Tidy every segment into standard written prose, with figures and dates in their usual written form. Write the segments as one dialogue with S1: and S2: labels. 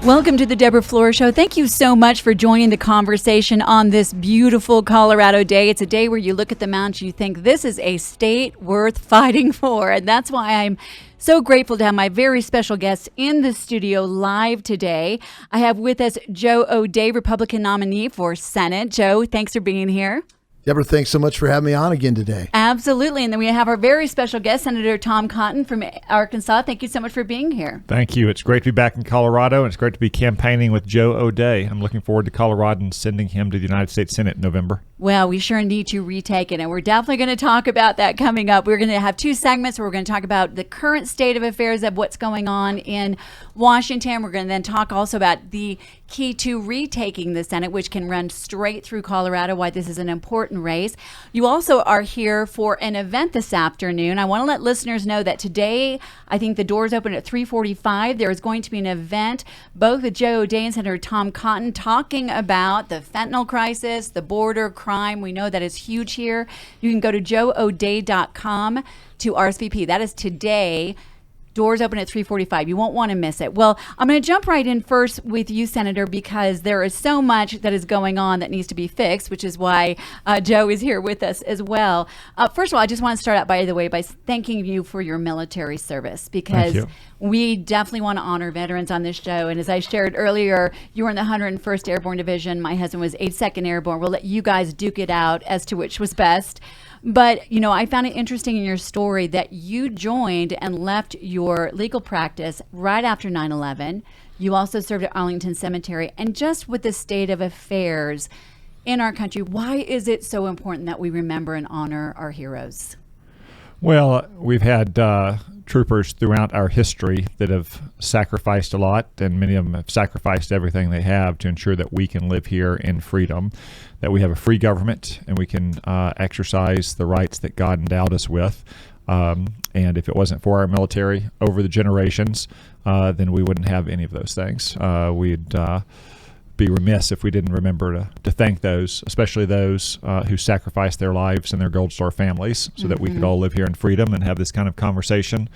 S1: Welcome to the Deborah Flora Show. Thank you so much for joining the conversation on this beautiful Colorado day. It's a day where you look at the mountains and you think this is a state worth fighting for. And that's why I'm so grateful to have my very special guest in the studio live today. I have with us Joe O'Dea, Republican nominee for Senate. Joe, thanks for being here.
S2: Deborah, thanks so much for having me on again today.
S1: Absolutely. And then we have our very special guest, Senator Tom Cotton from Arkansas. Thank you so much for being here.
S3: Thank you. It's great to be back in Colorado, and it's great to be campaigning with Joe O'Dea. I'm looking forward to Colorado and sending him to the United States Senate in November.
S1: Well, we sure need to retake it, and we're definitely going to talk about that coming up. We're going to have two segments where we're going to talk about the current state of affairs of what's going on in Washington. We're going to then talk also about the key to retaking the Senate, which can run straight through Colorado, why this is an important race. You also are here for an event this afternoon. I want to let listeners know that today, I think the doors open at 3:45. There is going to be an event, both with Joe O'Dea and Senator Tom Cotton, talking about the fentanyl crisis, the border crime. We know that is huge here. You can go to joeodea.com to RSVP. That is today. Doors open at 3:45. You won't want to miss it. Well, I'm going to jump right in first with you, Senator, because there is so much that is going on that needs to be fixed, which is why Joe is here with us as well. First of all, I just want to start out, by the way, by thanking you for your military service, because we definitely want to honor veterans on this show. And as I shared earlier, you were in the 101st Airborne Division. My husband was 82nd Airborne. We'll let you guys duke it out as to which was best. But, you know, I found it interesting in your story that you joined and left your legal practice right after 9/11. You also served at Arlington Cemetery. And just with the state of affairs in our country, why is it so important that we remember and honor our heroes?
S3: Well, we've had troopers throughout our history that have sacrificed a lot, and many of them have sacrificed everything they have to ensure that we can live here in freedom, that we have a free government, and we can exercise the rights that God endowed us with. And if it wasn't for our military over the generations, then we wouldn't have any of those things. We'd be remiss if we didn't remember to thank those, especially those who sacrificed their lives and their Gold Star families so that we could all live here in freedom and have this kind of conversation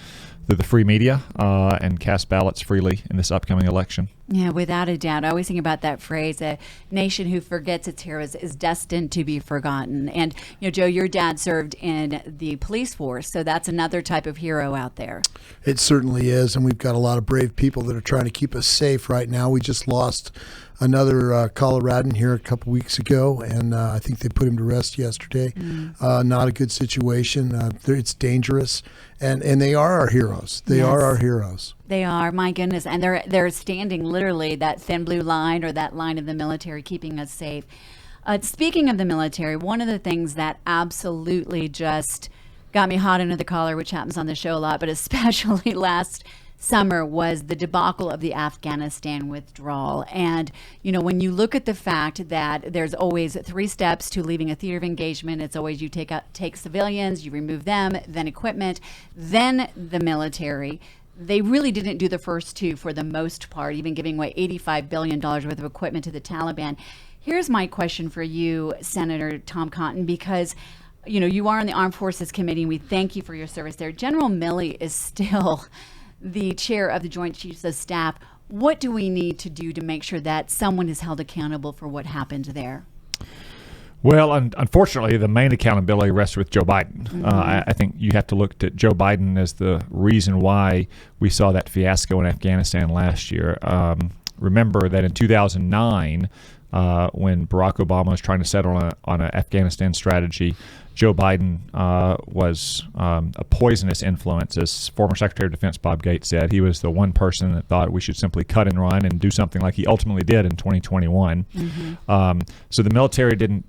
S3: through the free media and cast ballots freely in this upcoming election.
S1: Yeah, without a doubt. I always think about that phrase, a nation who forgets its heroes is destined to be forgotten. And, you know, Joe, your dad served in the police force, so that's another type of hero out there.
S2: It certainly is, and we've got a lot of brave people that are trying to keep us safe right now. We just lost another Coloradan here a couple weeks ago, and I think they put him to rest yesterday. Not a good situation. It's dangerous, and they are our heroes. They are our heroes.
S1: They are, my goodness, and they're standing literally that thin blue line or that line of the military keeping us safe. Speaking of the military, one of the things that absolutely just got me hot under the collar, which happens on the show a lot, but especially last summer, was the debacle of the Afghanistan withdrawal. And, you know, when you look at the fact that there's always 3 steps to leaving a theater of engagement, it's always you take civilians, you remove them, then equipment, then the military. They really didn't do the first 2 for the most part, even giving away $85 billion worth of equipment to the Taliban. Here's my question for you, Senator Tom Cotton, because, you know, you are on the Armed Forces Committee, and we thank you for your service there. General Milley is still the chair of the Joint Chiefs of Staff. What do we need to do to make sure that someone is held accountable for what happened there?
S3: Well, unfortunately, the main accountability rests with Joe Biden. I think you have to look at Joe Biden as the reason why we saw that fiasco in Afghanistan last year. Remember that in 2009, when Barack Obama was trying to settle on an Afghanistan strategy, Joe Biden was a poisonous influence, as former Secretary of Defense Bob Gates said. He was the one person that thought we should simply cut and run and do something like he ultimately did in 2021. So the military didn't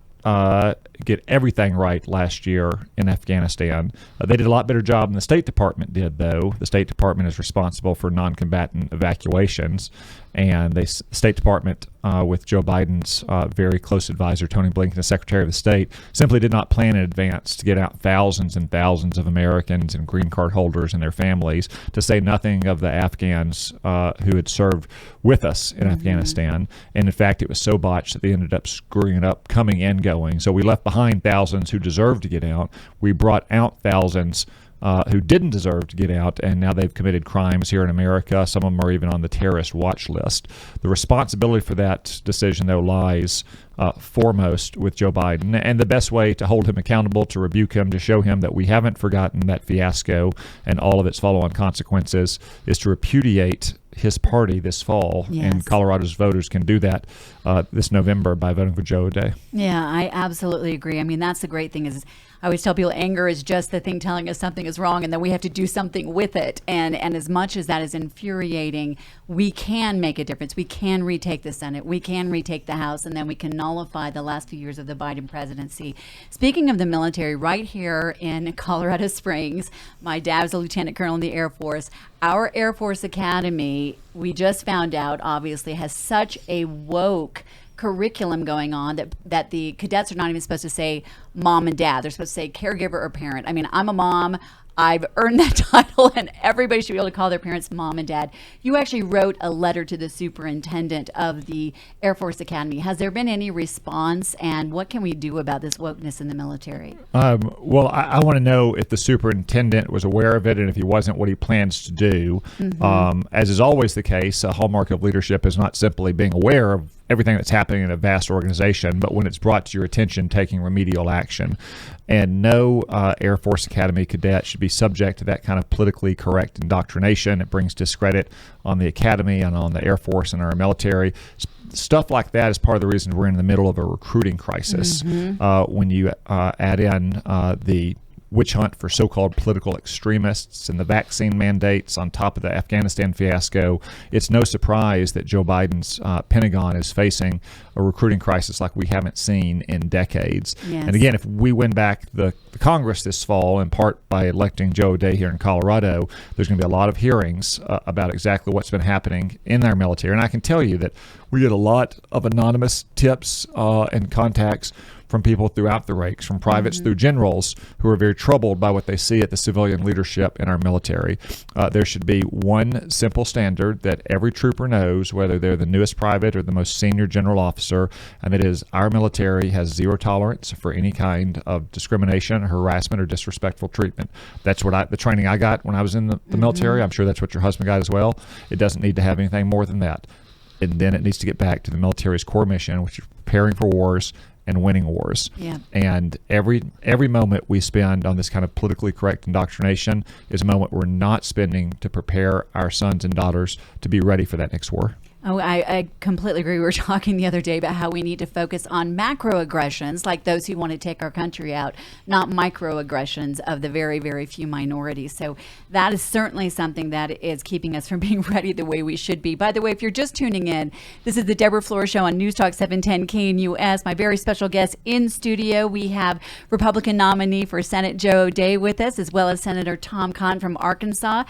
S3: get everything right last year in Afghanistan. They did a lot better job than the State Department did, though. The State Department is responsible for non-combatant evacuations, and the State Department, with Joe Biden's very close advisor, Tony Blinken, the Secretary of the State, simply did not plan in advance to get out thousands and thousands of Americans and green card holders and their families, to say nothing of the Afghans who had served with us in Afghanistan. And in fact, it was so botched that they ended up screwing it up coming and going. So we left behind thousands who deserved to get out. We brought out thousands who didn't deserve to get out, and now they've committed crimes here in America. Some of them are even on the terrorist watch list. The responsibility for that decision, though, lies foremost with Joe Biden. And the best way to hold him accountable, to rebuke him, to show him that we haven't forgotten that fiasco and all of its follow-on consequences, is to repudiate his party this fall.
S1: Yes.
S3: And Colorado's voters can do that this November by voting for Joe O'Dea.
S1: Yeah, I absolutely agree. I mean, that's the great thing is I always tell people anger is just the thing telling us something is wrong, and then we have to do something with it. And as much as that is infuriating, we can make a difference. We can retake the Senate. We can retake the House, and then we can nullify the last few years of the Biden presidency. Speaking of the military, right here in Colorado Springs, my dad's a lieutenant colonel in the Air Force. Our Air Force Academy, we just found out, obviously, has such a woke curriculum going on that the cadets are not even supposed to say mom and dad. They're supposed to say caregiver or parent. I mean, I'm a mom. I've earned that title, and everybody should be able to call their parents mom and dad. You actually wrote a letter to the superintendent of the Air Force Academy. Has there been any response, and what can we do about this wokeness in the military?
S3: Well, I want to know if the superintendent was aware of it, and if he wasn't, what he plans to do. As is always the case, a hallmark of leadership is not simply being aware of everything that's happening in a vast organization, but when it's brought to your attention, taking remedial action. And no Air Force Academy cadet should be subject to that kind of politically correct indoctrination. It brings discredit on the Academy and on the Air Force and our military. Stuff like that is part of the reason we're in the middle of a recruiting crisis. When you add in the witch hunt for so-called political extremists and the vaccine mandates on top of the Afghanistan fiasco, it's no surprise that Joe Biden's Pentagon is facing a recruiting crisis like we haven't seen in decades.
S1: Yes.
S3: And again, if we win back the Congress this fall, in part by electing Joe O'Dea here in Colorado, there's going to be a lot of hearings about exactly what's been happening in our military. And I can tell you that we get a lot of anonymous tips and contacts from people throughout the ranks, from privates through generals, who are very troubled by what they see at the civilian leadership in our military. There should be one simple standard that every trooper knows, whether they're the newest private or the most senior general officer, and that is our military has zero tolerance for any kind of discrimination, harassment, or disrespectful treatment. That's what the training I got when I was in the military. I'm sure that's what your husband got as well. It doesn't need to have anything more than that. And then it needs to get back to the military's core mission, which is preparing for wars and winning wars.
S1: Yeah.
S3: And every moment we spend on this kind of politically correct indoctrination is a moment we're not spending to prepare our sons and daughters to be ready for that next war.
S1: Oh, I completely agree. We were talking the other day about how we need to focus on macroaggressions, like those who want to take our country out, not microaggressions of the very, very few minorities. So that is certainly something that is keeping us from being ready the way we should be. By the way, if you're just tuning in, this is the Deborah Flora Show on News Talk 710 KNUS. My very special guest in studio, we have Republican nominee for Senate Joe O'Dea with us, as well as Senator Tom Cotton from Arkansas.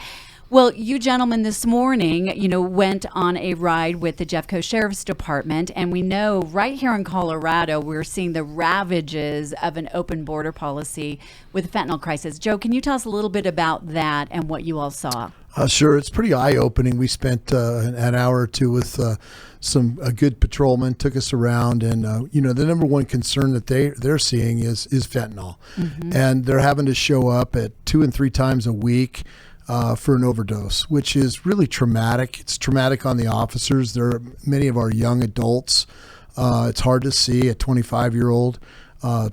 S1: Well, you gentlemen this morning, went on a ride with the Jeffco Sheriff's Department, and we know right here in Colorado, we're seeing the ravages of an open border policy with the fentanyl crisis. Joe, can you tell us a little bit about that and what you all saw?
S2: Sure. It's pretty eye-opening. We spent an hour or two with a good patrolman, took us around, and the number one concern that they're seeing is fentanyl, and they're having to show up at 2 and 3 times a week for an overdose, which is really traumatic. It's traumatic on the officers. There are many of our young adults. It's hard to see a 25-year-old.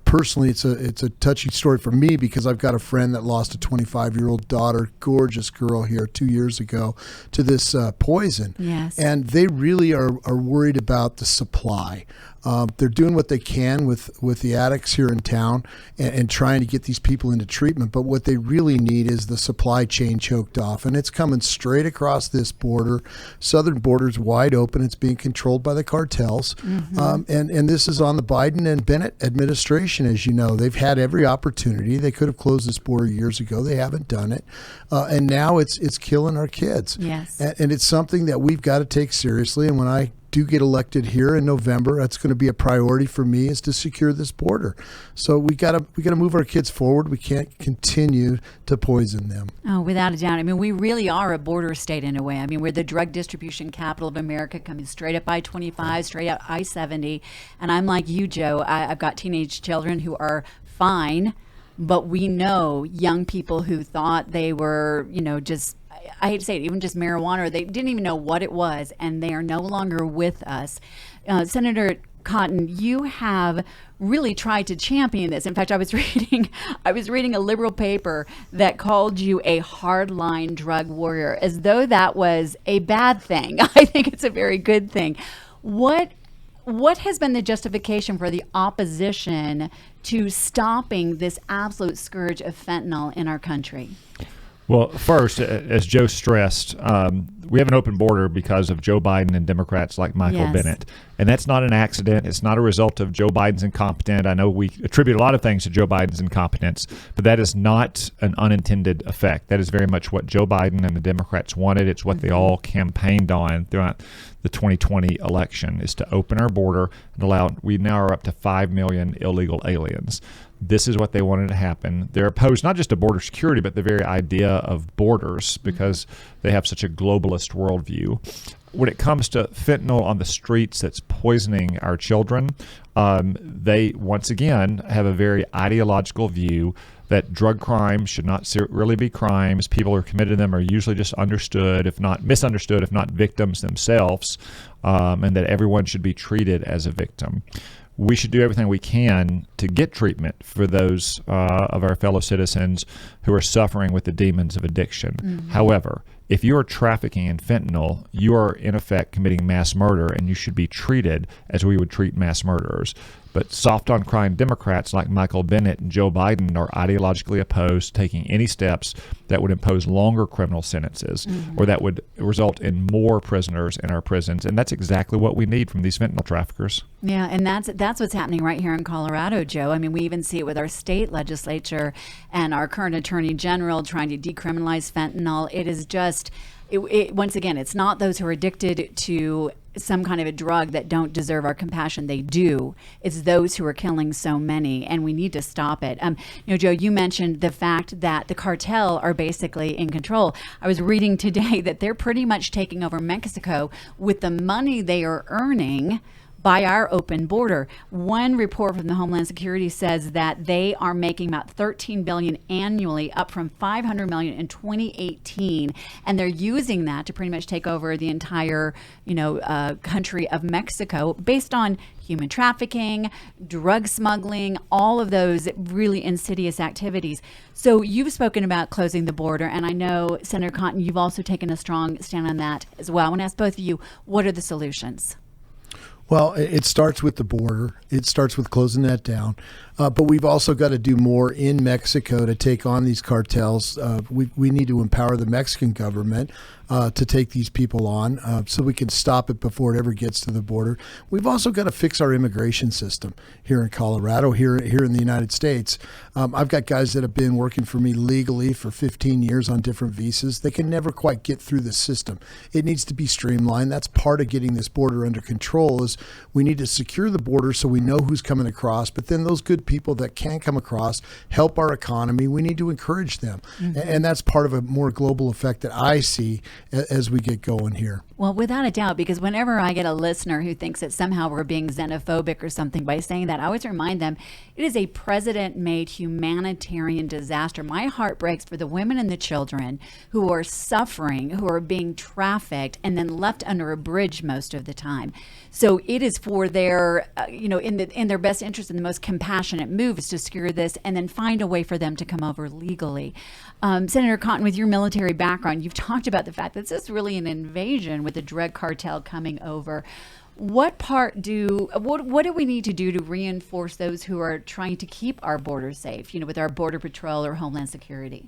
S2: Personally, it's a touchy story for me because I've got a friend that lost a 25-year-old daughter, gorgeous girl here 2 years ago, to this poison.
S1: Yes.
S2: And they really are worried about the supply. They're doing what they can with the addicts here in town and trying to get these people into treatment. But what they really need is the supply chain choked off. And it's coming straight across this border. Southern border's wide open. It's being controlled by the cartels. And this is on the Biden and Bennett administration, as you know. They've had every opportunity. They could have closed this border years ago. They haven't done it. And now it's killing our kids.
S1: Yes.
S2: And it's something that we've got to take seriously. And when I do get elected here in November, that's going to be a priority for me, is to secure this border. So we got to move our kids forward. We can't continue to poison them.
S1: Oh, without a doubt. I mean, we really are a border state in a way. I mean, we're the drug distribution capital of America, coming straight up I-25, straight up I-70. And I'm like you, Joe. I've got teenage children who are fine. but we know young people who thought they were, just, I hate to say it, even just marijuana, or they didn't even know what it was, and they are no longer with us. Senator Cotton, you have really tried to champion this. In fact, I was reading a liberal paper that called you a hardline drug warrior, as though that was a bad thing. I think it's a very good thing. What has been the justification for the opposition to stopping this absolute scourge of fentanyl in our country?
S3: Well, first, as Joe stressed, we have an open border because of Joe Biden and Democrats like Michael Bennet. And that's not an accident. It's not a result of Joe Biden's incompetence. I know we attribute a lot of things to Joe Biden's incompetence, but that is not an unintended effect. That is very much what Joe Biden and the Democrats wanted. It's what they all campaigned on throughout the 2020 election, is to open our border and allow, we now are up to 5 million illegal aliens. This is what they wanted to happen. They're opposed not just to border security, but the very idea of borders, because they have such a globalist worldview. When it comes to fentanyl on the streets that's poisoning our children, they, once again, have a very ideological view that drug crimes should not really be crimes. People who are committed to them are usually just understood, if not misunderstood, if not victims themselves, and that everyone should be treated as a victim. We should do everything we can to get treatment for those of our fellow citizens who are suffering with the demons of addiction. However, if you are trafficking in fentanyl, you are in effect committing mass murder, and you should be treated as we would treat mass murderers. But soft on crime Democrats like Michael Bennet and Joe Biden are ideologically opposed to taking any steps that would impose longer criminal sentences or that would result in more prisoners in our prisons. And that's exactly what we need from these fentanyl traffickers.
S1: Yeah, and that's what's happening right here in Colorado, Joe. I mean, we even see it with our state legislature and our current attorney general trying to decriminalize fentanyl. It is just, once again, it's not those who are addicted to some kind of a drug that don't deserve our compassion. They do. It's those who are killing so many, and we need to stop it. Joe, you mentioned the fact that the cartel are basically in control. I was reading today that they're pretty much taking over Mexico with the money they are earning by our open border. One report from the Homeland Security says that they are making about $13 billion annually, up from $500 million in 2018, and they're using that to pretty much take over the entire, country of Mexico, based on human trafficking, drug smuggling, all of those really insidious activities. So you've spoken about closing the border, and I know, Senator Cotton, you've also taken a strong stand on that as well. I want to ask both of you, what are the solutions?
S2: Well, it starts with the border. It starts with closing that down. But we've also got to do more in Mexico to take on these cartels. We need to empower the Mexican government to take these people on so we can stop it before it ever gets to the border. We've also got to fix our immigration system here in Colorado, here in the United States. I've got guys that have been working for me legally for 15 years on different visas. They can never quite get through the system. It needs to be streamlined. That's part of getting this border under control, is we need to secure the border so we know who's coming across. But then those good people that can come across help our economy. We need to encourage them. And that's part of a more global effect that I see as we get going here.
S1: Well, without a doubt, because whenever I get a listener who thinks that somehow we're being xenophobic or something by saying that, I always remind them it is a president-made humanitarian disaster. My heart breaks for the women and the children who are suffering, who are being trafficked and then left under a bridge most of the time. So it is for their, in their best interest and the most compassionate move is to secure this and then find a way for them to come over legally. Senator Cotton, with your military background, you've talked about the fact that this is really an invasion with the drug cartel coming over. What do we need to do to reinforce those who are trying to keep our borders safe, with our Border Patrol or Homeland Security?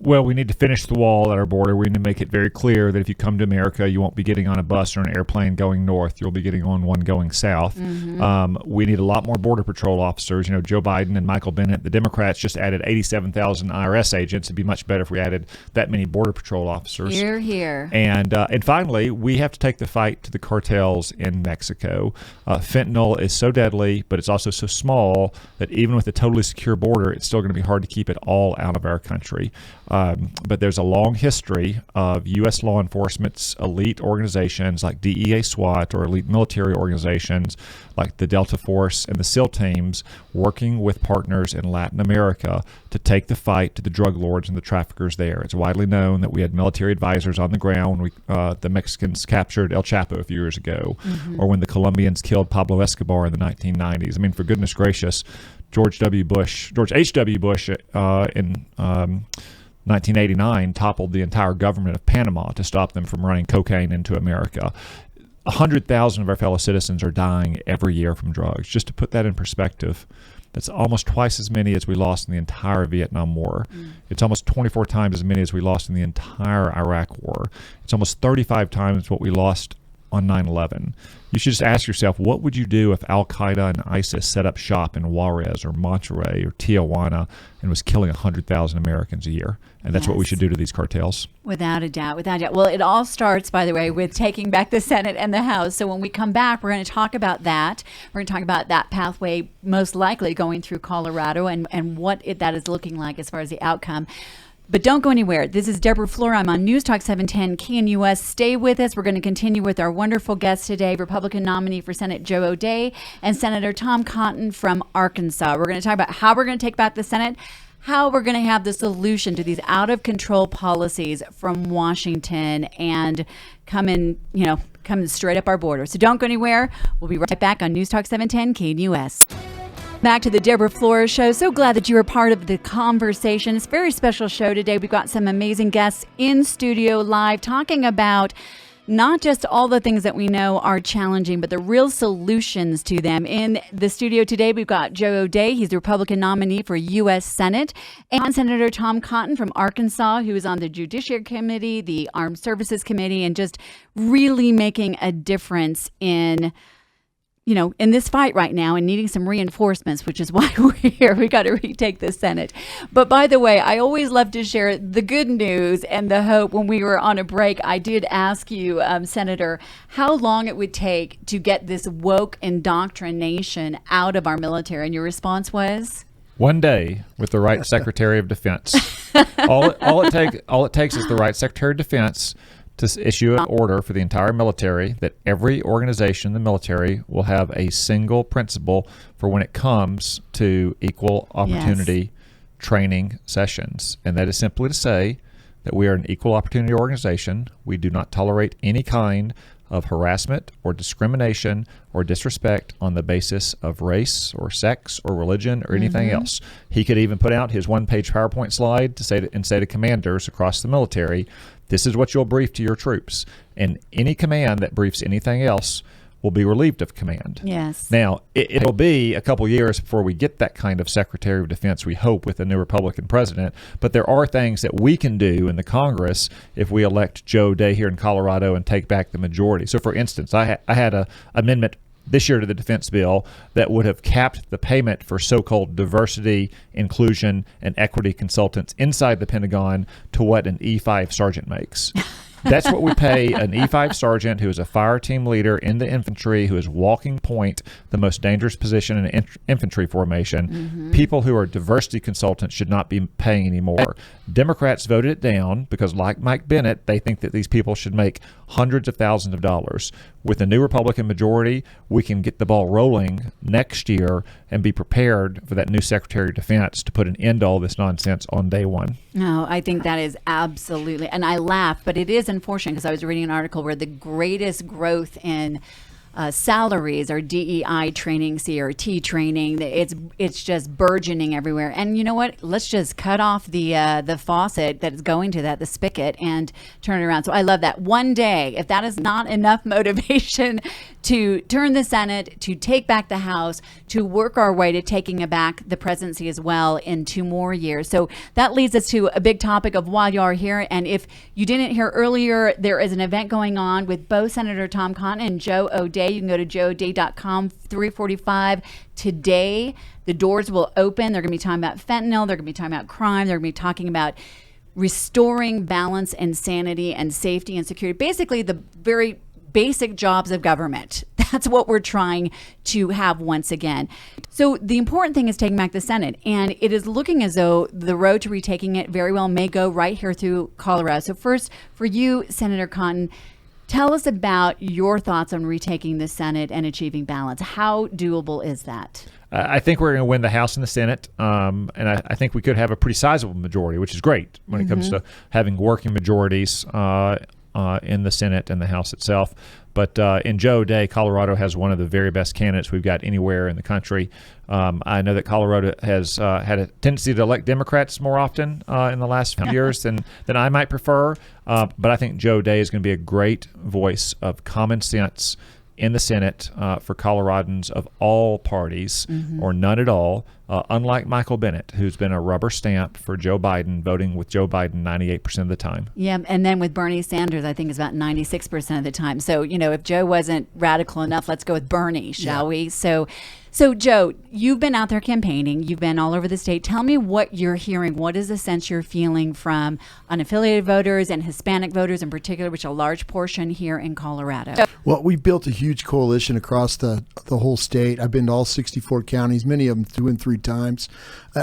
S3: Well, we need to finish the wall at our border. We need to make it very clear that if you come to America, you won't be getting on a bus or an airplane going north. You'll be getting on one going south. We need a lot more Border Patrol officers. Joe Biden and Michael Bennet, the Democrats, just added 87,000 IRS agents. It'd be much better if we added that many Border Patrol officers.
S1: Hear, hear.
S3: And finally, we have to take the fight to the cartels in Mexico. Fentanyl is so deadly, but it's also so small that even with a totally secure border, it's still going to be hard to keep it all out of our country. But there's a long history of U.S. law enforcement's elite organizations like DEA SWAT or elite military organizations like the Delta Force and the SEAL teams working with partners in Latin America to take the fight to the drug lords and the traffickers there. It's widely known that we had military advisors on the ground when the Mexicans captured El Chapo a few years ago, or when the Colombians killed Pablo Escobar in the 1990s. I mean, for goodness gracious, George H.W. Bush in 1989 toppled the entire government of Panama to stop them from running cocaine into America. 100,000 of our fellow citizens are dying every year from drugs. Just to put that in perspective, that's almost twice as many as we lost in the entire Vietnam War. It's almost 24 times as many as we lost in the entire Iraq War. It's almost 35 times what we lost on 9/11. You should just ask yourself, what would you do if Al-Qaeda and ISIS set up shop in Juarez or Monterrey or Tijuana and was killing 100,000 Americans a year? And that's what we should do to these cartels.
S1: Without a doubt, without a doubt. Well, it all starts, by the way, with taking back the Senate and the House. So when we come back, we're going to talk about that. We're going to talk about that pathway most likely going through Colorado and what that is looking like as far as the outcome. But don't go anywhere. This is Deborah Flora. I'm on News Talk 710 KNUS. Stay with us. We're going to continue with our wonderful guest today, Republican nominee for Senate Joe O'Dea and Senator Tom Cotton from Arkansas. We're going to talk about how we're going to take back the Senate, how we're going to have the solution to these out-of-control policies from Washington and coming straight up our border. So don't go anywhere. We'll be right back on News Talk 710 KNUS. Back to the Deborah Flora Show. So glad that you were part of the conversation. It's a very special show today. We've got some amazing guests in studio live talking about not just all the things that we know are challenging, but the real solutions to them. In the studio today, we've got Joe O'Dea. He's the Republican nominee for U.S. Senate, and Senator Tom Cotton from Arkansas, who is on the Judiciary Committee, the Armed Services Committee, and just really making a difference in this fight right now and needing some reinforcements, which is why we're here. We got to retake the Senate. But by the way, I always love to share the good news and the hope. When we were on a break, I did ask you, Senator, how long it would take to get this woke indoctrination out of our military. And your response was?
S3: One day with the right Secretary of Defense. all it takes is the right Secretary of Defense to issue an order for the entire military that every organization in the military will have a single principle for when it comes to equal opportunity training sessions. And that is simply to say that we are an equal opportunity organization. We do not tolerate any kind of harassment or discrimination or disrespect on the basis of race or sex or religion or anything else. He could even put out his one-page PowerPoint slide to say to commanders across the military, this is what you'll brief to your troops. And any command that briefs anything else will be relieved of command.
S1: Yes.
S3: Now, it'll be a couple years before we get that kind of Secretary of Defense, we hope, with a new Republican president. But there are things that we can do in the Congress if we elect Joe O'Dea here in Colorado and take back the majority. So, for instance, I had an amendment this year to the defense bill that would have capped the payment for so-called diversity, inclusion, and equity consultants inside the Pentagon to what an E5 sergeant makes. That's what we pay an E5 sergeant who is a fire team leader in the infantry, who is walking point, the most dangerous position in an infantry formation. People who are diversity consultants should not be paying anymore. Democrats voted it down because, like Mike Bennett, they think that these people should make hundreds of thousands of dollars. With a new Republican majority, we can get the ball rolling next year and be prepared for that new Secretary of Defense to put an end to all this nonsense on day one.
S1: No, I think that is absolutely, and I laugh, but it is unfortunate because I was reading an article where the greatest growth in salaries are DEI training, CRT training. It's just burgeoning everywhere. And you know what? Let's just cut off the faucet that is going to that, the spigot, and turn it around. So I love that. One day, if that is not enough motivation to turn the Senate, to take back the House, to work our way to taking back the presidency as well in 2 more years. So that leads us to a big topic of why you are here. And if you didn't hear earlier, there is an event going on with both Senator Tom Cotton and Joe O'Dea. You can go to joeodea.com, 3:45 today. The doors will open. They're going to be talking about fentanyl. They're going to be talking about crime. They're going to be talking about restoring balance and sanity and safety and security. Basically, the very basic jobs of government. That's what we're trying to have once again. So the important thing is taking back the Senate, and it is looking as though the road to retaking it very well may go right here through Colorado. So first, for you, Senator Cotton, tell us about your thoughts on retaking the Senate and achieving balance. How doable is that?
S3: I think we're going to win the House and the Senate, and I think we could have a pretty sizable majority, which is great when it comes to having working majorities in the Senate and the House itself. But in Joe Day, Colorado has one of the very best candidates we've got anywhere in the country. I know that Colorado has had a tendency to elect Democrats more often in the last few years than I might prefer. But I think Joe Day is going to be a great voice of common sense in the Senate for Coloradans of all parties or none at all, unlike Michael Bennet, who's been a rubber stamp for Joe Biden, voting with Joe Biden 98% of the time.
S1: Yeah, and then with Bernie Sanders, I think it's about 96% of the time. So, if Joe wasn't radical enough, let's go with Bernie, shall we? So, Joe, you've been out there campaigning. You've been all over the state. Tell me what you're hearing. What is the sense you're feeling from unaffiliated voters and Hispanic voters in particular, which is a large portion here in Colorado?
S2: Well, we built a huge coalition across the whole state. I've been to all 64 counties, many of them 2 and 3 times.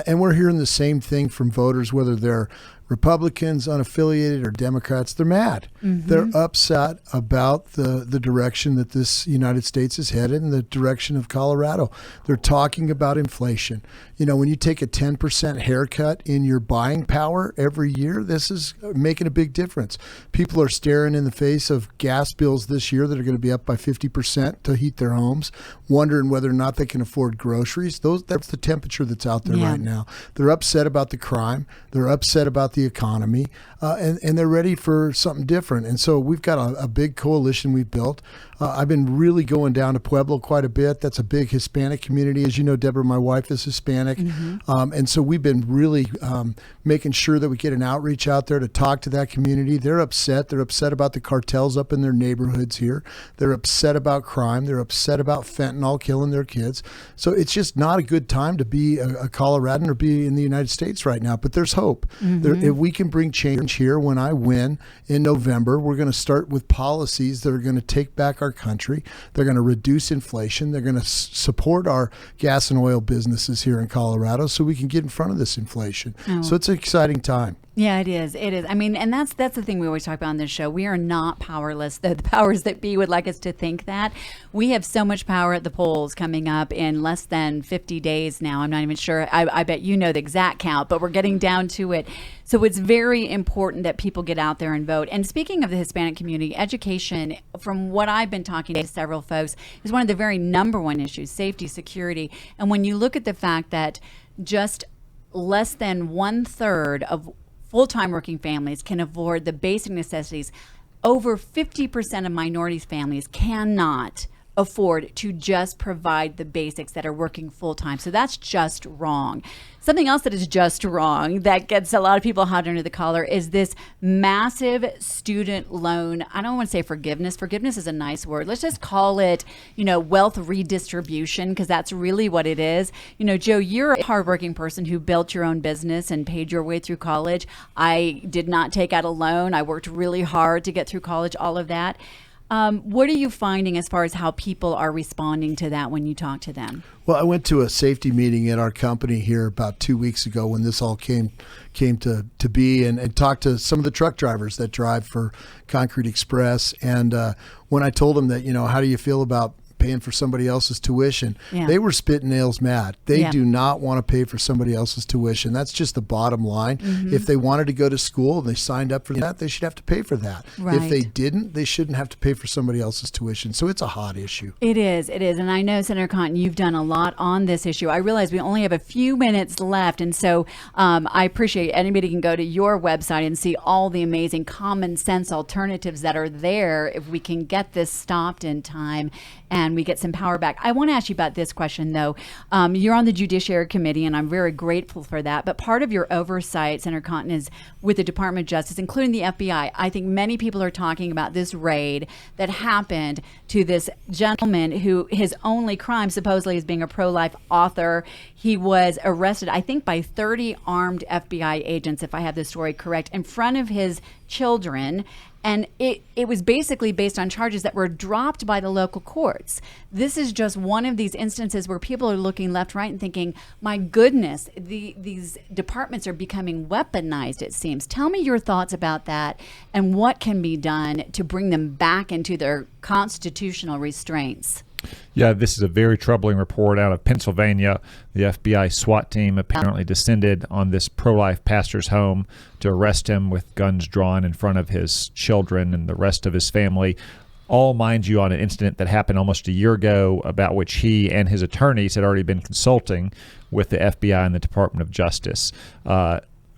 S2: And we're hearing the same thing from voters, whether they're Republicans, unaffiliated, or Democrats. They're mad. They're upset about the direction that this United States is headed and the direction of Colorado. They're talking about inflation. When you take a 10% haircut in your buying power every year, this is making a big difference. People are staring in the face of gas bills this year that are going to be up by 50% to heat their homes, wondering whether or not they can afford groceries. That's the temperature that's out there right now. They're upset about the crime. They're upset about the economy, and they're ready for something different. And so we've got a big coalition we've built. I've been really going down to Pueblo quite a bit. That's a big Hispanic community. As you know, Deborah, my wife is Hispanic. And so we've been really making sure that we get an outreach out there to talk to that community. They're upset. They're upset about the cartels up in their neighborhoods here. They're upset about crime. They're upset about fentanyl killing their kids. So it's just not a good time to be a Coloradan or be in the United States right now. But there's hope. If we can bring change here when I win in November, we're going to start with policies that are going to take back our country. They're going to reduce inflation. They're going to support our gas and oil businesses here in Colorado so we can get in front of this inflation. So it's an exciting time.
S1: Yeah, it is. It is. I mean, and that's the thing we always talk about on this show. We are not powerless. The powers that be would like us to think that. We have so much power at the polls coming up in less than 50 days now. I'm not even sure. I bet you know the exact count, but we're getting down to it. So it's very important that people get out there and vote. And speaking of the Hispanic community, education, from what I've been talking to several folks, is one of the very number one issues, safety, security. And when you look at the fact that just less than 1/3 of full-time working families can afford the basic necessities, over 50% of minorities families cannot afford to just provide the basics that are working full-time. So that's just wrong. Something else that is just wrong that gets a lot of people hot under the collar is this massive student loan. I don't want to say forgiveness. Forgiveness is a nice word. Let's just call it, wealth redistribution, because that's really what it is. Joe, you're a hardworking person who built your own business and paid your way through college. I did not take out a loan. I worked really hard to get through college, all of that. What are you finding as far as how people are responding to that when you talk to them?
S2: Well, I went to a safety meeting at our company here about 2 weeks ago when this all came to be, and talked to some of the truck drivers that drive for Concrete Express. And when I told them that, how do you feel about paying for somebody else's tuition? They were spitting nails mad. They do not want to pay for somebody else's tuition. That's just the bottom line. If they wanted to go to school and they signed up for that, they should have to pay for that. If they didn't, they shouldn't have to pay for somebody else's tuition. So it's a hot issue. It
S1: is. And I know, Senator Cotton, you've done a lot on this issue. I realize we only have a few minutes left, and so I appreciate anybody can go to your website and see all the amazing common sense alternatives that are there if we can get this stopped in time and we get some power back. I want to ask you about this question, though. You're on the Judiciary Committee, and I'm very grateful for that. But part of your oversight, Senator Cotton, is with the Department of Justice, including the FBI. I think many people are talking about this raid that happened to this gentleman who his only crime supposedly is being a pro-life author. He was arrested, I think, by 30 armed FBI agents, if I have this story correct, in front of his children. And it was basically based on charges that were dropped by the local courts. This is just one of these instances where people are looking left, right, and thinking, my goodness, these departments are becoming weaponized, it seems. Tell me your thoughts about that and what can be done to bring them back into their constitutional restraints.
S3: Yeah, this is a very troubling report out of Pennsylvania. The FBI SWAT team apparently descended on this pro-life pastor's home to arrest him with guns drawn in front of his children and the rest of his family. All, mind you, on an incident that happened almost a year ago, about which he and his attorneys had already been consulting with the FBI and the Department of Justice.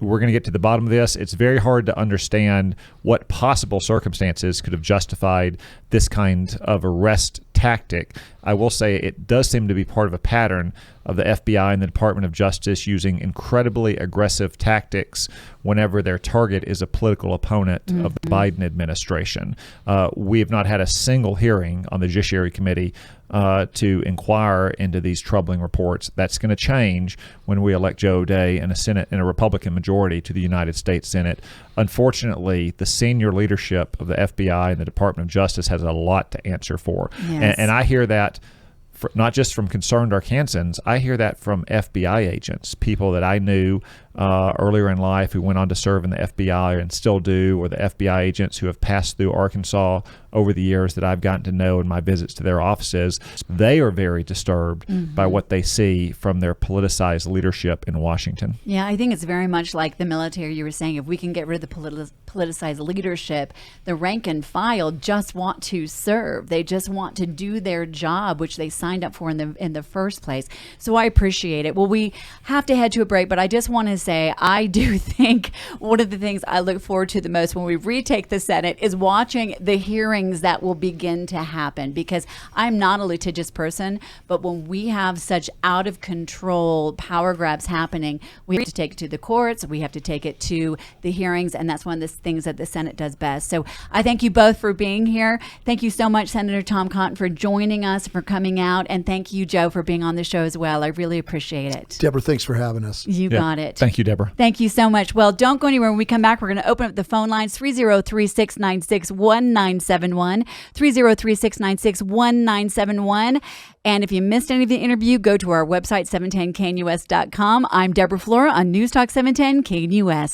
S3: We're going to get to the bottom of this. It's very hard to understand what possible circumstances could have justified this kind of arrest tactic. I will say it does seem to be part of a pattern of the FBI and the Department of Justice using incredibly aggressive tactics whenever their target is a political opponent of the Biden administration. We have not had a single hearing on the Judiciary Committee to inquire into these troubling reports. That's going to change when we elect Joe O'Dea and a Republican majority to the United States Senate. Unfortunately, the senior leadership of the FBI and the Department of Justice has a lot to answer for.
S1: Yes.
S3: And I hear that not just from concerned Arkansans, I hear that from FBI agents, people that I knew earlier in life who went on to serve in the FBI and still do, or the FBI agents who have passed through Arkansas over the years that I've gotten to know in my visits to their offices. They are very disturbed by what they see from their politicized leadership in Washington.
S1: Yeah, I think it's very much like the military. You were saying, if we can get rid of the politicized leadership, the rank and file just want to serve. They just want to do their job, which they signed up for in the first place. So I appreciate it. Well, we have to head to a break, but I just want to say I do think one of the things I look forward to the most when we retake the Senate is watching the hearings that will begin to happen, because I'm not a litigious person, but when we have such out of control power grabs happening, we have to take it to the courts, we have to take it to the hearings, and that's one of the things that the Senate does best. So I thank you both for being here. Thank you so much, Senator Tom Cotton, for joining us, for coming out, and thank you, Joe, for being on the show as well. I really appreciate it.
S2: Deborah, thanks for having us.
S1: You got it.
S3: Thank you, Deborah.
S1: Thank you so much. Well, don't go anywhere. When we come back, we're going to open up the phone lines, 303-696-1971, 303-696-1971. And if you missed any of the interview, go to our website, 710knus.com. I'm Deborah Flora on News Talk 710 KNUS.